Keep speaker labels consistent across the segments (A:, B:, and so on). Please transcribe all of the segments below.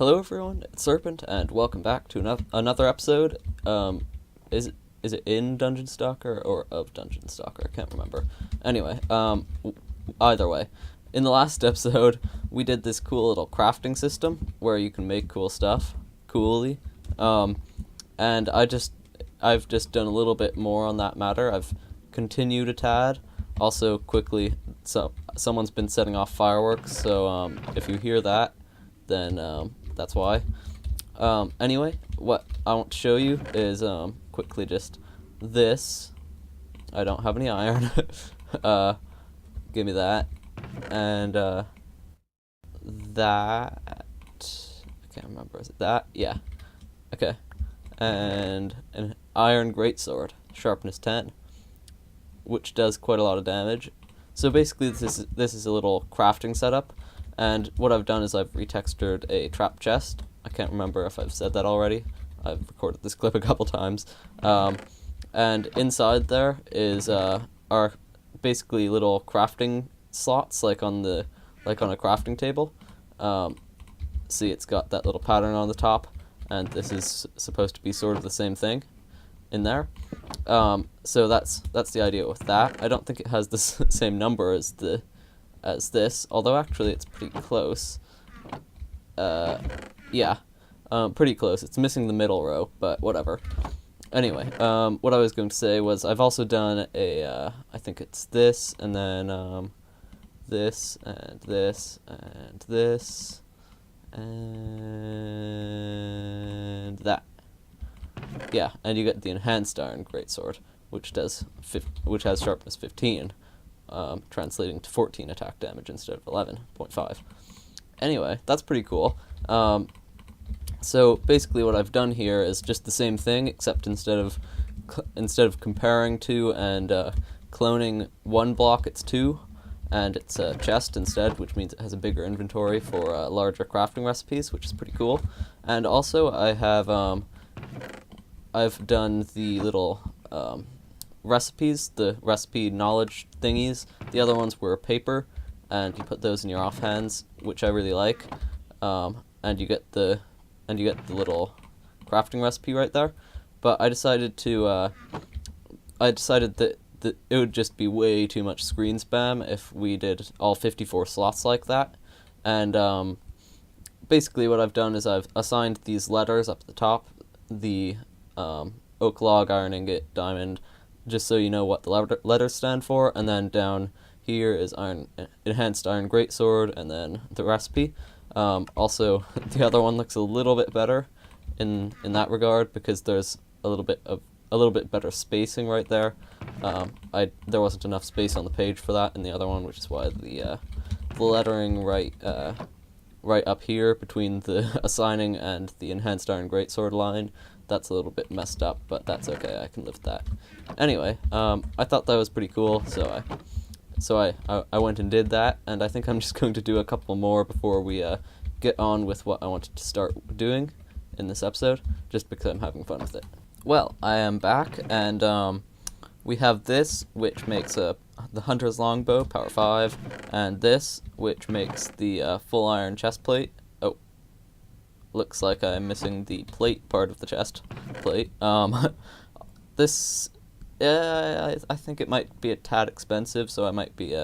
A: Hello everyone, it's Serpent, and welcome back to another episode. Is it in Dungeonstalker or of Dungeonstalker? I can't remember. Anyway, either way, in the last episode, we did this cool little crafting system where you can make cool stuff, coolly. And I've just done a little bit more on that matter. I've continued a tad. Also, quickly, someone's been setting off fireworks, so if you hear that, then that's why. Anyway, what I want to show you is quickly just this. I don't have any iron. Give me that. And that. I can't remember. Is it that? Yeah. Okay. And an iron greatsword, sharpness 10, which does quite a lot of damage. So basically, this is a little crafting setup. And what I've done is I've retextured a trap chest. I can't remember if I've said that already. I've recorded this clip a couple times. And inside there is are basically little crafting slots, like on a crafting table. See, it's got that little pattern on the top, and this is supposed to be sort of the same thing in there. So that's the idea with that. I don't think it has the same number as this, although actually it's pretty close. Yeah, pretty close. It's missing the middle row, but whatever. Anyway, what I was going to say was I've also done I think it's this, and then this, and this, and this, and that. Yeah, and you get the enhanced iron greatsword, which has sharpness 15. Translating to 14 attack damage instead of 11.5. Anyway, that's pretty cool. So basically what I've done here is just the same thing, except instead of comparing two and cloning one block, it's two, and it's a chest instead, which means it has a bigger inventory for larger crafting recipes, which is pretty cool. And also I have I've done the little recipes, the recipe knowledge thingies. The other ones were paper, and you put those in your offhands, which I really like. And you get the little crafting recipe right there. But I decided that it would just be way too much screen spam if we did all 54 slots like that. And basically what I've done is I've assigned these letters up at the top, the oak log, iron ingot, diamond, just so you know what the letters stand for, and then down here is enhanced iron greatsword, and then the recipe. Also, the other one looks a little bit better in that regard because there's a little bit better spacing right there. There wasn't enough space on the page for that in the other one, which is why the lettering right up here between the assigning and the enhanced iron greatsword line, that's a little bit messed up, but that's okay, I can live with that. Anyway, I thought that was pretty cool, so I went and did that, and I think I'm just going to do a couple more before we get on with what I wanted to start doing in this episode, just because I'm having fun with it. Well, I am back, and we have this, which makes the Hunter's Longbow, power 5, and this, which makes the full iron chest plate. Oh, looks like I'm missing the plate part of the chest plate. This, I think it might be a tad expensive, so I might be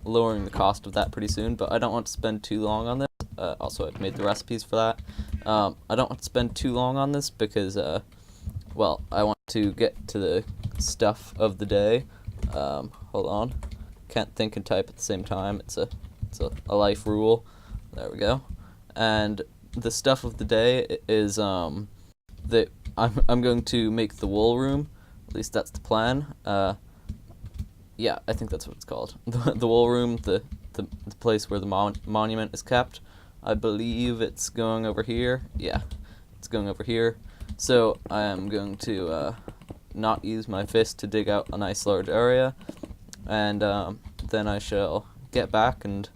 A: lowering the cost of that pretty soon, but I don't want to spend too long on this. Also, I've made the recipes for that. I don't want to spend too long on this because, well, I want to get to the stuff of the day. Hold on. Can't think and type at the same time. It's a life rule. There we go. And the stuff of the day is that I'm going to make the wool room. At least that's the plan. Yeah, I think that's what it's called. The wool room, the place where the monument is kept. I believe it's going over here. Yeah, it's going over here. So I am going to not use my fist to dig out a nice large area, and then I shall get back and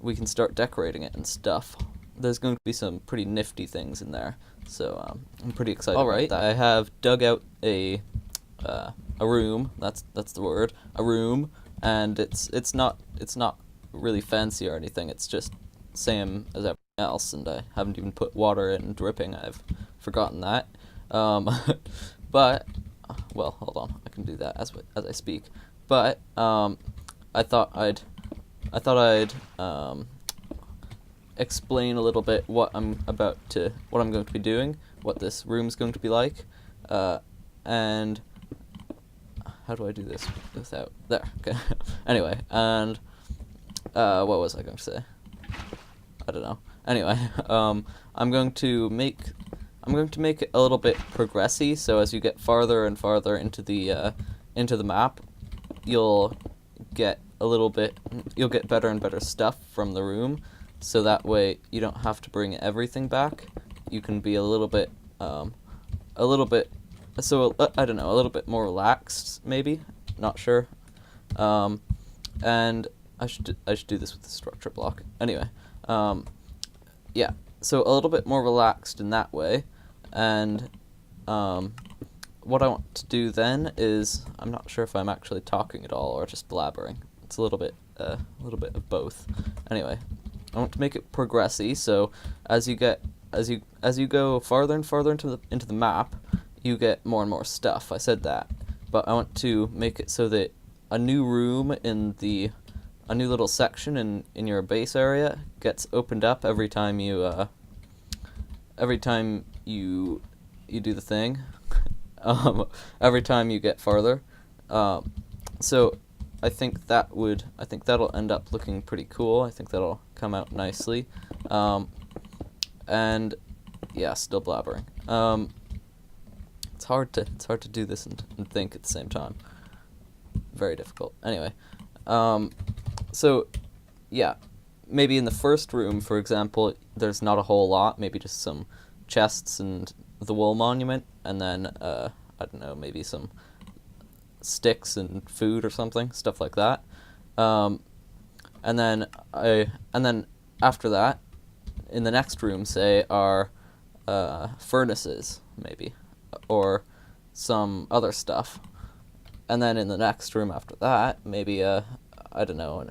A: we can start decorating it and stuff. There's going to be some pretty nifty things in there, so I'm pretty excited about that. I have dug out a room. That's the word. A room, and it's not really fancy or anything. It's just same as ever. else, and I haven't even put water in dripping. I've forgotten that. But, well, hold on, I can do that as I speak. But I thought I'd explain a little bit what I'm going to be doing, what this room's going to be like, and how do I do this without there? Okay. Anyway, and what was I going to say? I don't know. Anyway, I'm going to make it a little bit progressy. So as you get farther and farther into the map, you'll get better and better stuff from the room. So that way you don't have to bring everything back. You can be a little bit more relaxed, maybe. Not sure. And I should do this with the structure block. Anyway, yeah. So a little bit more relaxed in that way, and what I want to do then is, I'm not sure if I'm actually talking at all or just blabbering. It's a little bit of both. Anyway, I want to make it progressy. So as you go farther and farther into the map, you get more and more stuff. I said that, but I want to make it so that a new room a new little section in your base area gets opened up every time you do the thing. Every time you get farther. So I think that'll end up looking pretty cool. I think that'll come out nicely. And yeah, still blabbering. It's hard to do this and think at the same time. Very difficult. Anyway, so yeah, maybe in the first room, for example, there's not a whole lot. Maybe just some chests and the wool monument, and then I don't know, maybe some sticks and food or something, stuff like that. And then after that, in the next room, say, are furnaces, maybe, or some other stuff. And then in the next room after that, maybe I don't know,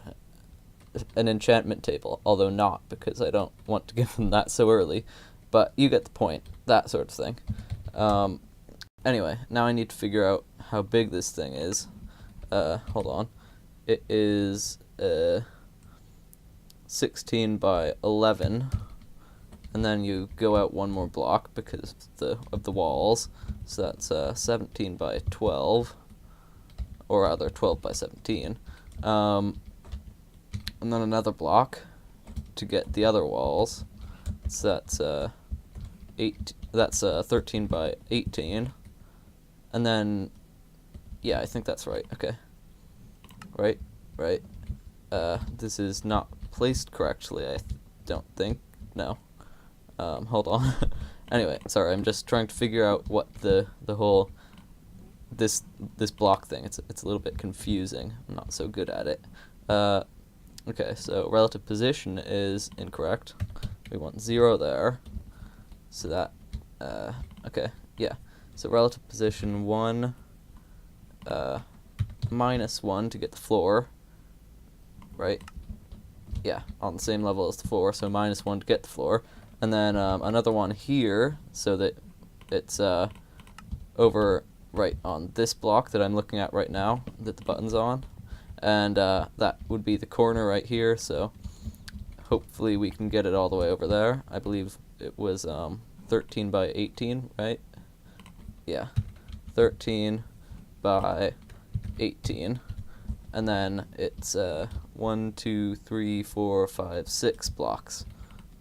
A: an enchantment table, although not, because I don't want to give them that so early. But you get the point, that sort of thing. Anyway, now I need to figure out how big this thing is. Hold on. It is 16 by 11, and then you go out one more block because of the walls, so that's 17 by 12, or rather 12 by 17. And then another block to get the other walls, so that's 13 by 18, and then, yeah, I think that's right. Okay, right. This is not placed correctly, I don't think. No. Hold on. Anyway, sorry, I'm just trying to figure out what the whole this block thing. It's a little bit confusing. I'm not so good at it. Okay, so relative position is incorrect. We want 0 there. So that okay, yeah. So relative position 1 minus 1 to get the floor. Right? Yeah, on the same level as the floor, so minus 1 to get the floor. And then another one here, so that it's over right on this block that I'm looking at right now, that the button's on. And that would be the corner right here, so hopefully we can get it all the way over there. I believe it was 13 by 18, right? Yeah, 13 by 18. And then it's 1, 2, 3, 4, 5, 6 blocks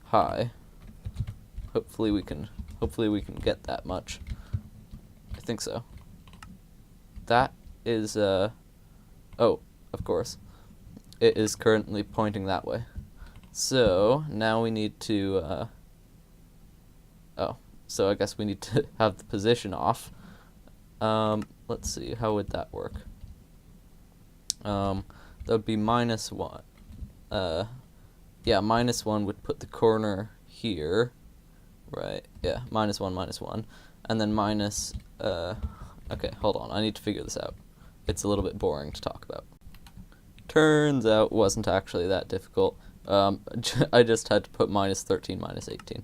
A: high. Hopefully we can get that much. I think so. That is oh, of course. It is currently pointing that way. So now we need to oh, so I guess we need to have the position off. Let's see, how would that work? That would be minus 1. Yeah, minus 1 would put the corner here, right? Yeah, minus 1, and then minus, okay, hold on, I need to figure this out. It's a little bit boring to talk about. Turns out it wasn't actually that difficult. I just had to put minus 13, minus 18.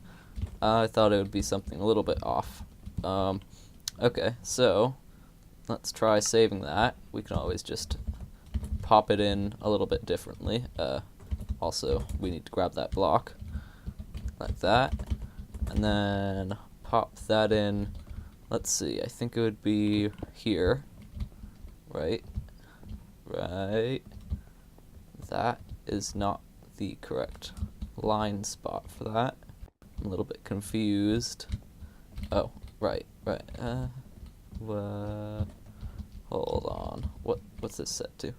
A: I thought it would be something a little bit off. Okay, so let's try saving that. We can always just pop it in a little bit differently. Also, we need to grab that block, like that, and then pop that in. Let's see, I think it would be here, right? Right. That is not the correct line spot for that. I'm a little bit confused. Oh, right. Hold on. What's this set to?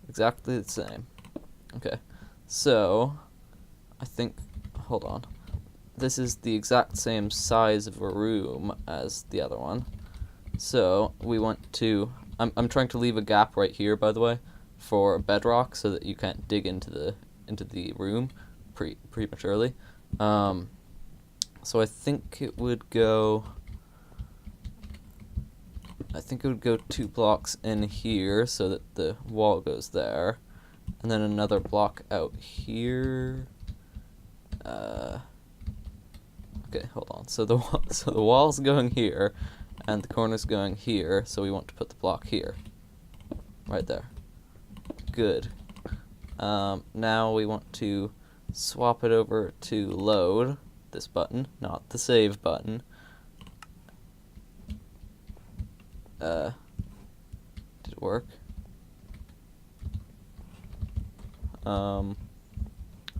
A: Exactly the same. Okay. So, I think, hold on. This is the exact same size of a room as the other one. So, we want to, I'm trying to leave a gap right here, by the way, for bedrock so that you can't dig into the room prematurely. So I think it would go 2 blocks in here so that the wall goes there, and then another block out here. Okay, hold on. So the wall's going here, and the corner's going here. So we want to put the block here, right there. Good. Now we want to swap it over to load. This button, not the save button. Did it work?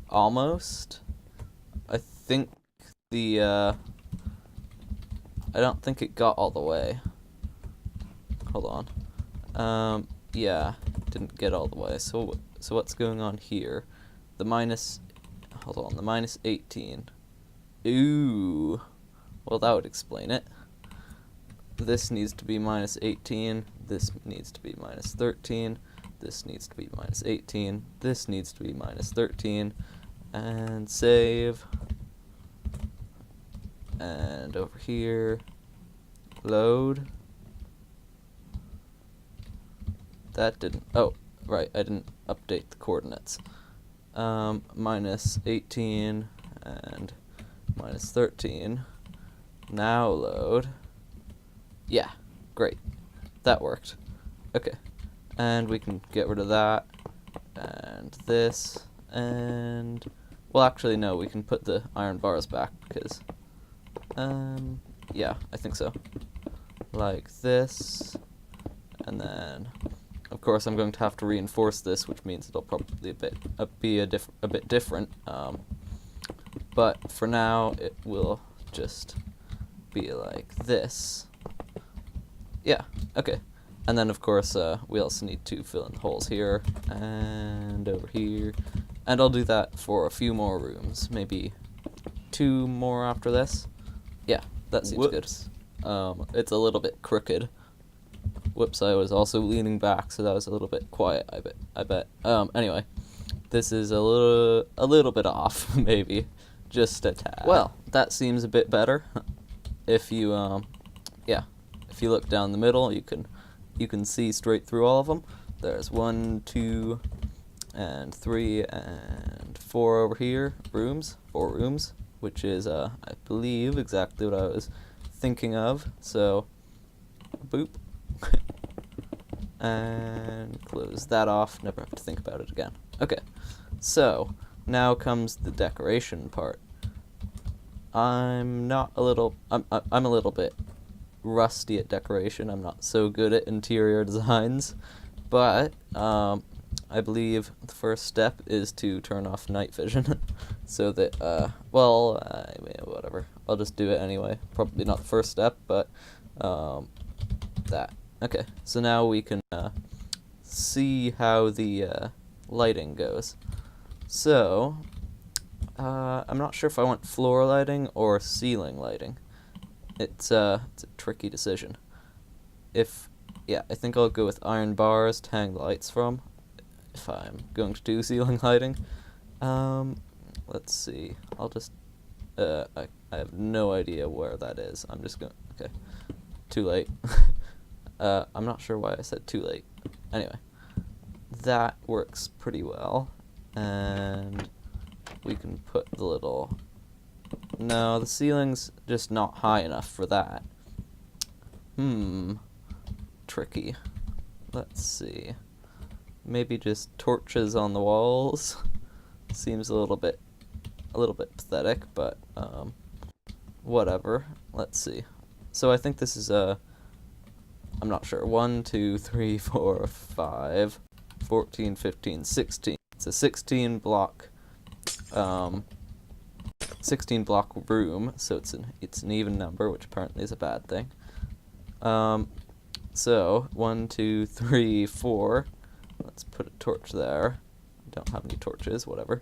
A: Almost. I think I don't think it got all the way. Hold on. Yeah, didn't get all the way. So what's going on here? The minus 18. Ooh. Well, that would explain it. This needs to be minus 18. This needs to be minus 13. This needs to be minus 18. This needs to be minus 13. And save. And over here, load. That didn't, oh, right, I didn't update the coordinates. Minus 18 and minus 13. Now load. Yeah, great. That worked. Okay. And we can get rid of that. And this. And, well, actually, no, we can put the iron bars back because, yeah, I think so. Like this. And then, of course, I'm going to have to reinforce this, which means it'll probably be a bit different. But for now, it will just be like this. Yeah, okay. And then, of course, we also need to fill in the holes here and over here. And I'll do that for a few more rooms, maybe 2 more after this. Yeah, that seems good. It's a little bit crooked. Whoops, I was also leaning back, so that was a little bit quiet, I bet. Anyway, this is a little bit off, maybe. Just a tad. Well, that seems a bit better. If you, yeah, if you look down the middle, you can see straight through all of them. There's 1, 2, and 3, and 4 over here, 4 rooms, which is, I believe, exactly what I was thinking of. So, boop. And close that off, never have to think about it again. Okay, so now comes the decoration part. I'm a little bit rusty at decoration. I'm not so good at interior designs, but I believe the first step is to turn off night vision so that, whatever. I'll just do it anyway. Probably not the first step, but that. Okay, so now we can see how the lighting goes. So, I'm not sure if I want floor lighting or ceiling lighting. It's a tricky decision. I think I'll go with iron bars to hang the lights from, if I'm going to do ceiling lighting. Let's see, I'll just, I have no idea where that is. I'm just going, okay, too late. I'm not sure why I said too late. Anyway, that works pretty well. And we can put the little... No, the ceiling's just not high enough for that. Tricky. Let's see. Maybe just torches on the walls. Seems a little bit pathetic, but whatever. Let's see. So I think this is a... I'm not sure. 1, 2, 3, 4, 5, 14, 15, 16. It's a 16 block 16 block room, so it's an even number, which apparently is a bad thing. So 1, 2, 3, 4. Let's put a torch there. Don't have any torches, whatever.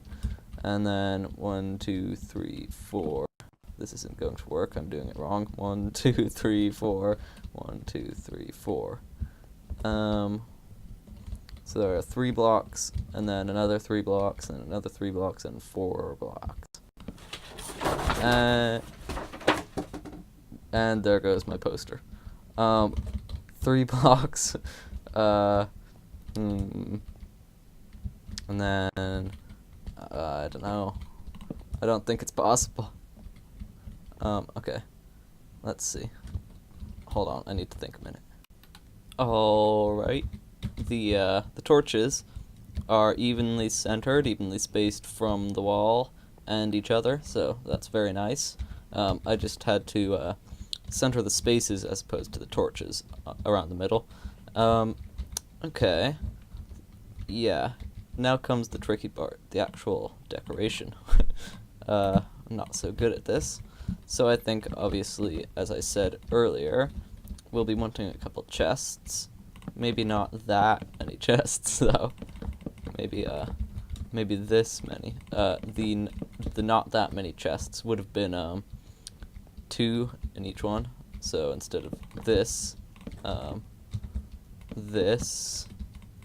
A: And then 1, 2, 3, 4. This isn't going to work. I'm doing it wrong. 1, 2, 3, 4. 1, 2, 3, 4. So there are 3 blocks, and then another 3 blocks, and another 3 blocks, and 4 blocks. And there goes my poster. 3 blocks. And then I don't know. I don't think it's possible. Okay. Let's see. Hold on, I need to think a minute. Alright. The torches are evenly centered, evenly spaced from the wall and each other, so that's very nice. I just had to center the spaces as opposed to the torches around the middle. Okay. Yeah. Now comes the tricky part, the actual decoration. I'm not so good at this. So I think, obviously, as I said earlier, we'll be wanting a couple chests. Maybe not that many chests, though. Maybe this many. The not that many chests would have been 2 in each one. So instead of this, this.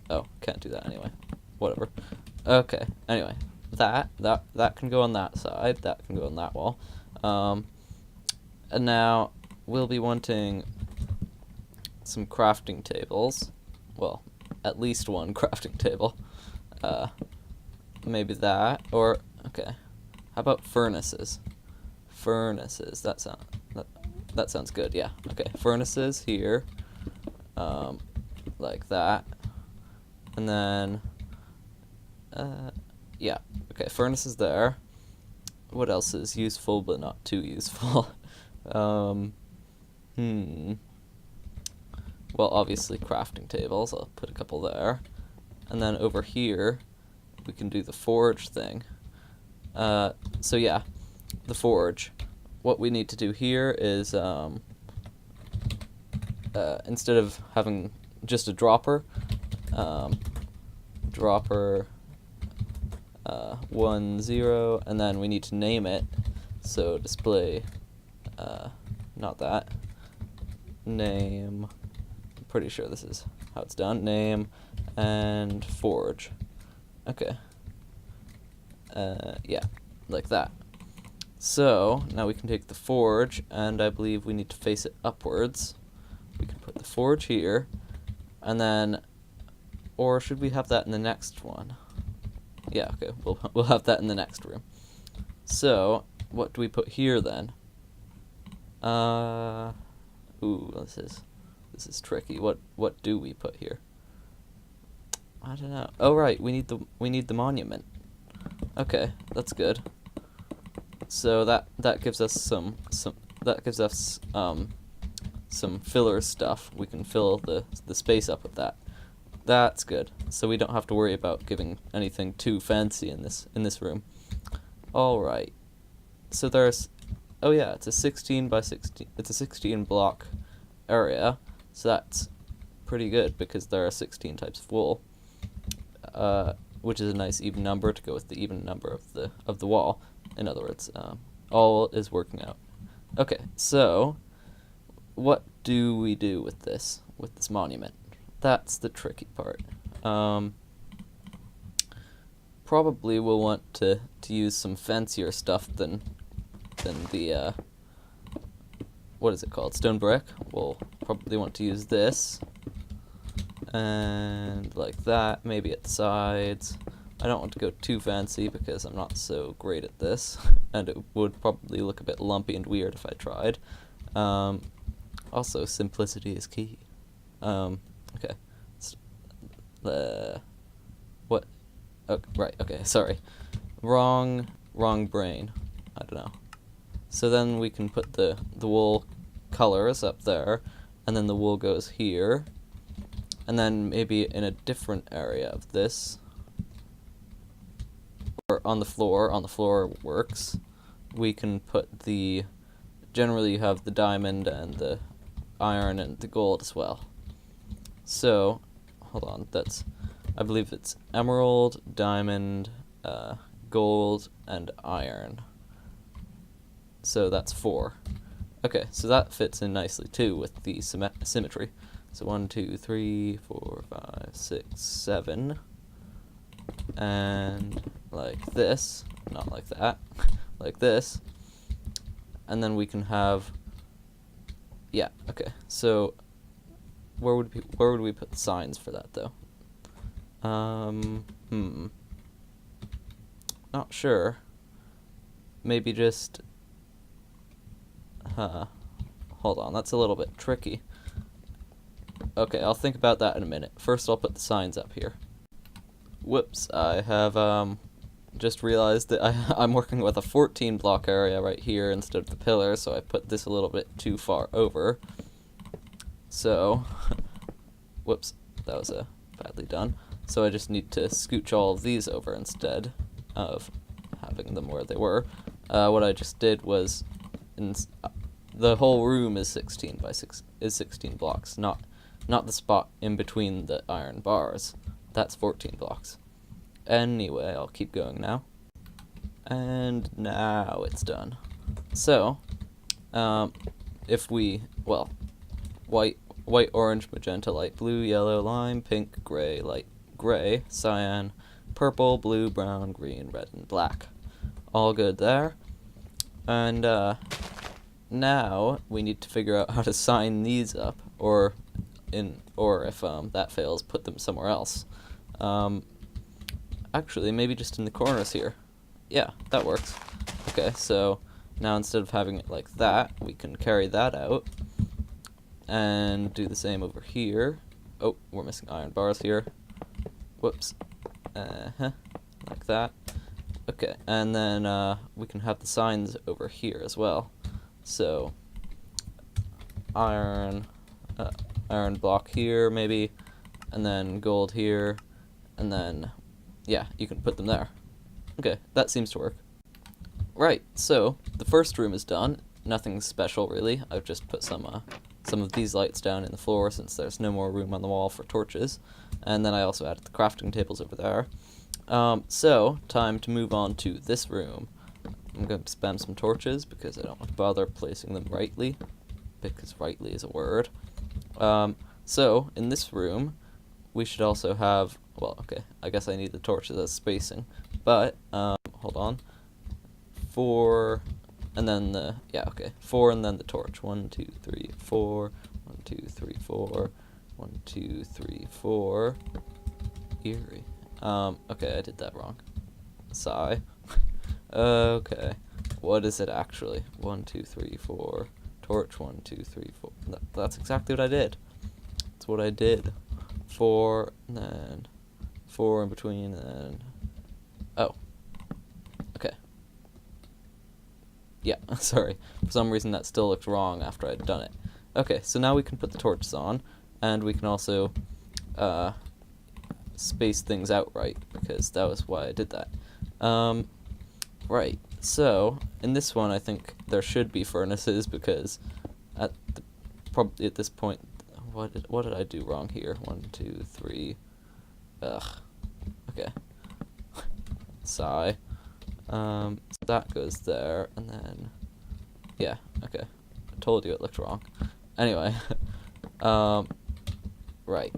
A: Oh, can't do that anyway. Whatever. Okay. Anyway, that can go on that side. That can go on that wall. And now we'll be wanting some crafting tables. Well, at least one crafting table. Maybe that, or okay. How about furnaces? Furnaces. That sounds good. Yeah. Okay. Furnaces here, like that, and then yeah. Okay. Furnaces there. What else is useful but not too useful? Well, obviously crafting tables. I'll put a couple there. And then over here, we can do the forge thing. So yeah, the forge. What we need to do here is, instead of having just a dropper, 1, 0, and then we need to name it. So display, not that, name, I'm pretty sure this is how it's done, name, and forge. Okay. Yeah, like that. So, now we can take the forge, and I believe we need to face it upwards. We can put the forge here, and then, or should we have that in the next one? Yeah, okay, we'll have that in the next room. So, what do we put here then? Ooh, this is tricky. What do we put here? I don't know. Oh right, we need the monument. Okay, that's good. So that gives us some filler stuff. We can fill the space up with that. That's good. So we don't have to worry about giving anything too fancy in this room. All right. So there's, oh yeah, it's a 16 by 16. It's a 16 block area. So that's pretty good because there are 16 types of wool, which is a nice even number to go with the even number of the wall. In other words, all is working out. Okay, so what do we do with this monument? That's the tricky part. Probably we'll want to use some fancier stuff than the what is it called? Stone brick. We'll probably want to use this, and like that, maybe at the sides. I don't want to go too fancy because I'm not so great at this, and it would probably look a bit lumpy and weird if I tried. Also, simplicity is key. Okay. What? Oh, right, okay, sorry. Wrong brain. I don't know. So then we can put the wool colors up there, and then the wool goes here, and then maybe in a different area of this, or on the floor works, we can put the, generally you have the diamond and the iron and the gold as well. So, hold on, I believe it's emerald, diamond, gold, and iron. So that's 4. Okay, so that fits in nicely too with the symmetry. So 1, 2, 3, 4, 5, 6, 7. And like this, not like that, like this. And then we can have, yeah, okay. So where would we put the signs for that though? Not sure. Maybe just, hold on, that's a little bit tricky. Okay, I'll think about that in a minute. First, I'll put the signs up here. Whoops, I have, just realized that I'm working with a 14 block area right here instead of the pillar, so I put this a little bit too far over. So, whoops, that was badly done. So I just need to scooch all of these over instead of having them where they were. What I just did was, the whole room is 16 blocks, not the spot in between the iron bars. That's 14 blocks. Anyway, I'll keep going now. And now it's done. So, if we, well, white, orange, magenta, light blue, yellow, lime, pink, gray, light gray, cyan, purple, blue, brown, green, red, and black. All good there. And now we need to figure out how to sign these up, or if that fails, put them somewhere else. Actually, maybe just in the corners here. Yeah, that works. Okay, so now instead of having it like that, we can carry that out and do the same over here. Oh, we're missing iron bars here. Whoops. Like that. Okay, and then we can have the signs over here as well. So iron block here maybe, and then gold here, and then yeah, you can put them there. Okay, that seems to work. Right, so the first room is done. Nothing special really. I've just put some of these lights down in the floor since there's no more room on the wall for torches, and then I also added the crafting tables over there. So time to move on to this room. I'm going to spam some torches because I don't want to bother placing them rightly, because rightly is a word. So in this room we should also have, well, okay, I guess I need the torches as spacing, but hold on, 4 and then the, yeah, okay, 4 and then the torch. 1 2 3 4, 1 2 3 4, 1 2 3 4. Eerie. Okay, I did that wrong. Sigh. Okay, what is it actually? 1 2 3 4, torch. 1 2 3 4. That's exactly what I did. That's what I did. 4 and then 4 in between, and then, oh, okay. Yeah, sorry. For some reason that still looked wrong after I'd done it. Okay, so now we can put the torches on, and we can also space things out right, because that was why I did that. Right, so in this one I think there should be furnaces, because probably at this point, what did I do wrong here? 1 2 3. Ugh. Okay. Sigh. So that goes there, and then, yeah, okay. I told you it looked wrong. Anyway, right.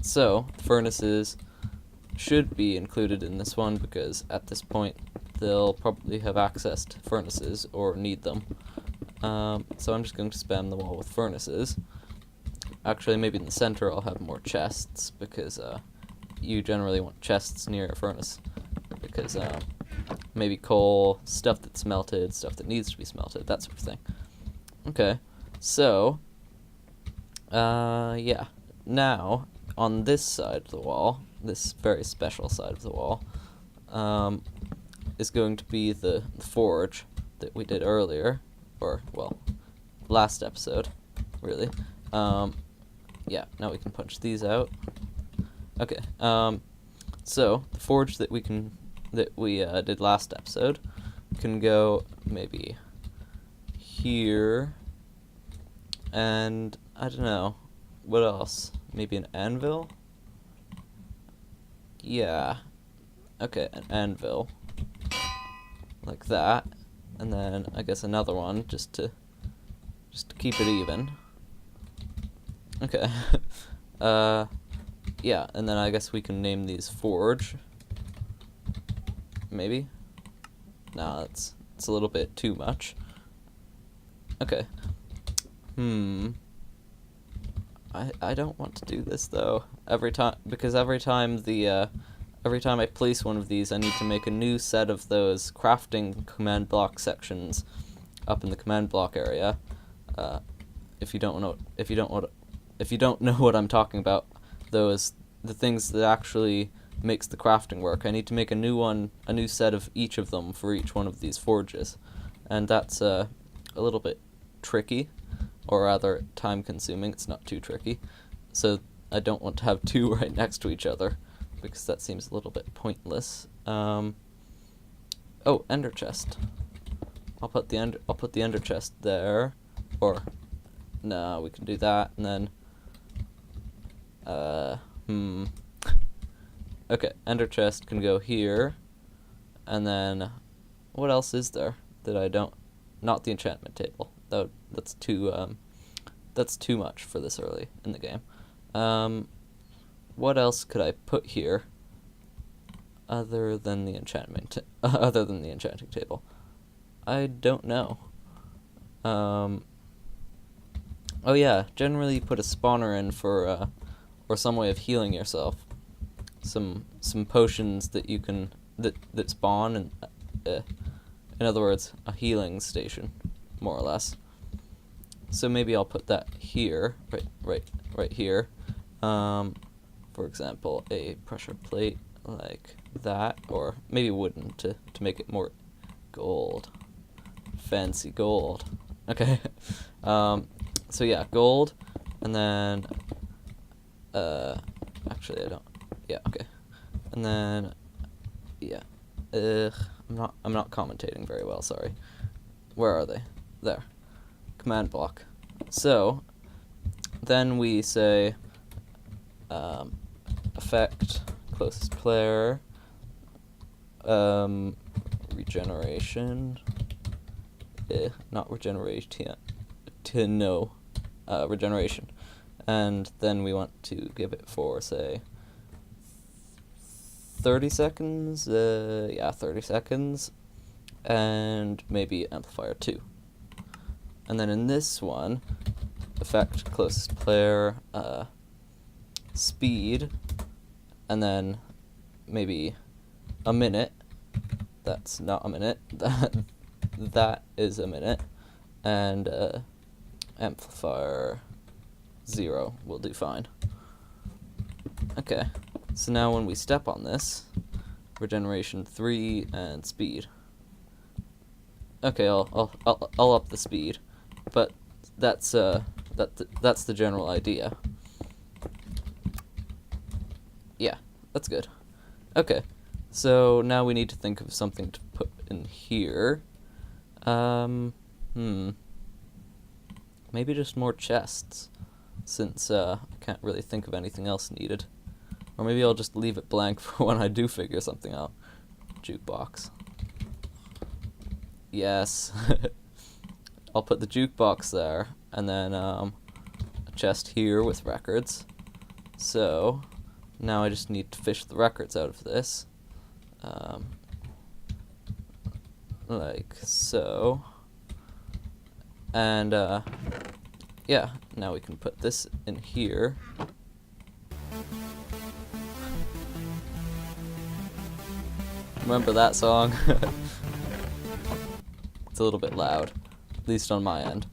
A: So, furnaces should be included in this one, because at this point they'll probably have access to furnaces, or need them. So I'm just going to spam the wall with furnaces. Actually, maybe in the center I'll have more chests, because you generally want chests near a furnace, because maybe coal, stuff that's melted, stuff that needs to be smelted, that sort of thing. Okay, so, yeah. Now, on this side of the wall, this very special side of the wall, is going to be the forge that we did earlier, or, well, last episode, really. Yeah, now we can punch these out. Okay, so, the forge that we did last episode can go maybe here, and I don't know, what else? Maybe an anvil? Yeah, okay, an anvil, like that, and then I guess another one just to keep it even. Okay, yeah, and then I guess we can name these forge. Maybe? Nah, it's a little bit too much. Okay. I don't want to do this though. Because every time I place one of these, I need to make a new set of those crafting command block sections up in the command block area. If you don't know what I'm talking about, the things that actually makes the crafting work, I need to make a new set of each of them for each one of these forges, and that's a little bit tricky, or rather time-consuming. It's not too tricky, so I don't want to have two right next to each other, because that seems a little bit pointless. Oh, ender chest. I'll put the ender chest there, or no, we can do that, and then okay, ender chest can go here, and then what else is there that I don't? Not the enchantment table. That's too much for this early in the game. What else could I put here other than the enchanting table? I don't know. Oh yeah, generally put a spawner in for or some way of healing yourself. Some potions that you can that spawn, and in other words, a healing station, more or less. So maybe I'll put that here, right here. For example, a pressure plate like that, or maybe wooden to make it more gold, fancy gold. Okay. So yeah, gold, and then actually I don't. Yeah, okay. And then yeah. I'm not commentating very well, sorry. Where are they? There. Command block. So then we say effect closest player, regeneration, not regeneration, regeneration, and then we want to give it for, say, 30 seconds, yeah, 30 seconds, and maybe amplifier 2. And then in this one, effect closest player, speed, and then maybe a minute. That's not a minute. That is a minute. And amplifier 0 will do fine. Okay, so now when we step on this, regeneration 3 and speed. Okay, I'll up the speed, but that's the general idea. Yeah, that's good. Okay, so now we need to think of something to put in here. Maybe just more chests, since I can't really think of anything else needed. Or maybe I'll just leave it blank for when I do figure something out. Jukebox. Yes. I'll put the jukebox there, and then a chest here with records. So now I just need to fish the records out of this. Like so. And yeah, now we can put this in here. Remember that song? It's a little bit loud, at least on my end.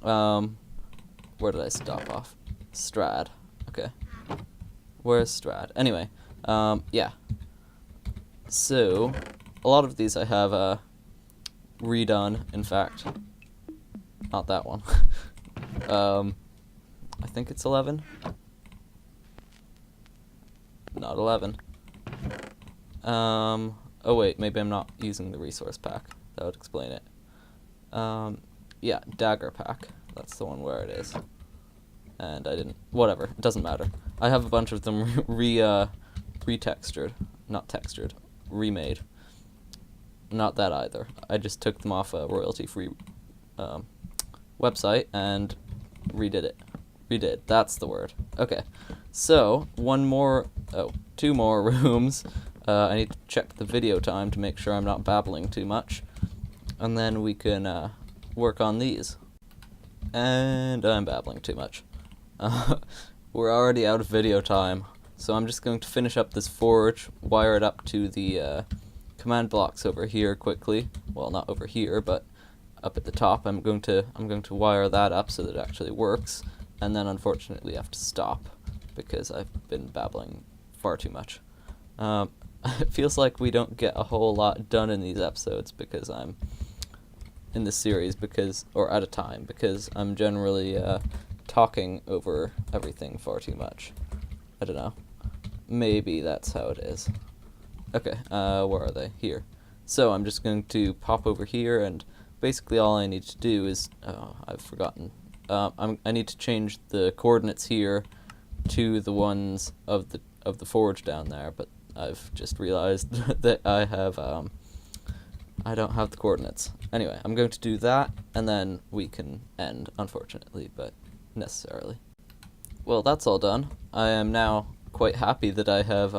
A: Where did I stop off? Strad. Okay. Where's Strad? Anyway, yeah. So, a lot of these I have redone, in fact. Not that one. I think it's 11. Not 11. Oh wait, maybe I'm not using the resource pack. That would explain it. Yeah, dagger pack. That's the one where it is. And I didn't... Whatever, it doesn't matter. I have a bunch of them retextured. Not textured. Remade. Not that either. I just took them off a royalty-free website and redid it. Redid. That's the word. Okay. So, two more rooms. I need to check the video time to make sure I'm not babbling too much. And then we can work on these. And I'm babbling too much. We're already out of video time, so I'm just going to finish up this forge, wire it up to the command blocks over here quickly. Well, not over here, but up at the top. I'm going to wire that up so that it actually works, and then unfortunately I have to stop because I've been babbling far too much. It feels like we don't get a whole lot done in these episodes because I'm in this series or at a time, because I'm generally talking over everything far too much. I don't know. Maybe that's how it is. Okay, where are they? Here. So I'm just going to pop over here, and basically all I need to do is... Oh, I've forgotten. I need to change the coordinates here to the ones of the forge down there, but I've just realized that I don't have the coordinates. Anyway, I'm going to do that, and then we can end, unfortunately, but necessarily. Well, that's all done. I am now quite happy that I have,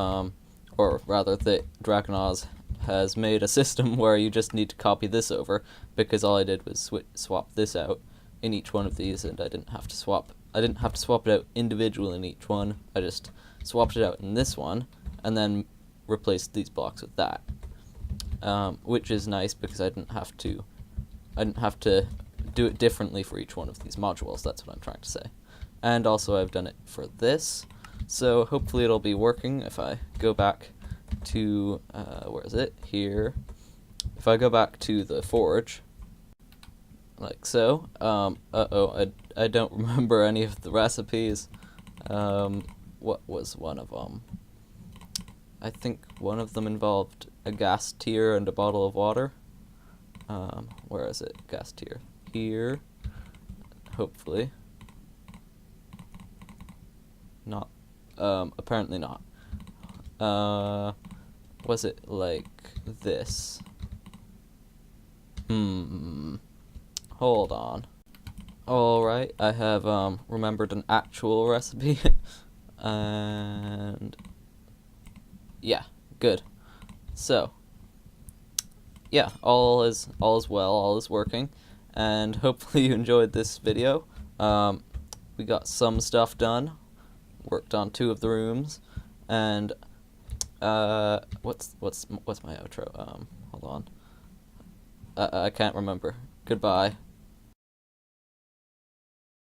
A: or rather that Dragonoz has made a system where you just need to copy this over, because all I did was swap this out in each one of these, and I didn't have to swap it out individually in each one. I just swapped it out in this one, and then replaced these blocks with that. Which is nice because I didn't have to do it differently for each one of these modules. That's what I'm trying to say. And also I've done it for this, so hopefully it'll be working if I go back to, where is it? Here. If I go back to the forge, like so, I don't remember any of the recipes. What was one of them? I think one of them involved a gas tier and a bottle of water. Where is it? Gas tier. Here. Hopefully. Not. Apparently not. Was it like this? Hold on. Alright, I have, remembered an actual recipe. And... yeah, good. So, yeah, all is well, all is working, and hopefully you enjoyed this video. We got some stuff done, worked on 2 of the rooms, and what's my outro? Hold on. I can't remember. Goodbye.